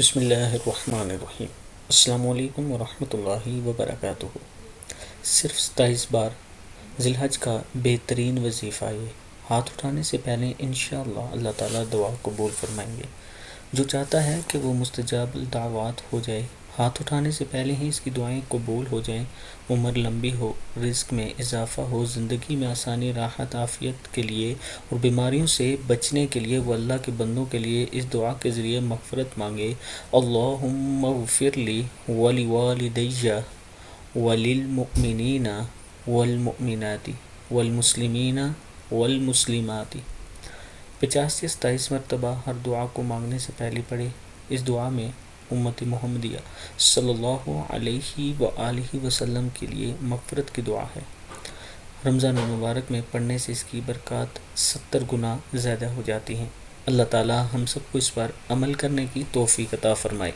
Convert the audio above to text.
بسم اللہ الرحمن الرحیم۔ السلام علیکم ورحمۃ اللہ وبرکاتہ۔ صرف 27 بار ذی الحج کا بہترین وظیفہ یہ۔ ہاتھ اٹھانے سے پہلے انشاءاللہ اللہ تعالیٰ دعا قبول فرمائیں گے۔ جو چاہتا ہے کہ وہ مستجاب الدعوات ہو جائے، ہاتھ اٹھانے سے پہلے ہی اس کی دعائیں قبول ہو جائیں، عمر لمبی ہو، رزق میں اضافہ ہو، زندگی میں آسانی، راحت، عافیت کے لیے اور بیماریوں سے بچنے کے لیے وہ اللہ کے بندوں کے لیے اس دعا کے ذریعے مغفرت مانگے۔ اللہم اغفر لی ولوالدی وللمؤمنین والمؤمنات والمسلمین والمسلمات۔ 50 یا 27 مرتبہ ہر دعا کو مانگنے سے پہلے پڑھے۔ اس دعا میں امت محمدیہ صلی اللہ علیہ وآلہ وسلم کے لیے مغفرت کی دعا ہے۔ رمضان المبارک میں پڑھنے سے اس کی برکات 70 گنا زیادہ ہو جاتی ہیں۔ اللہ تعالی ہم سب کو اس پر عمل کرنے کی توفیق عطا فرمائے۔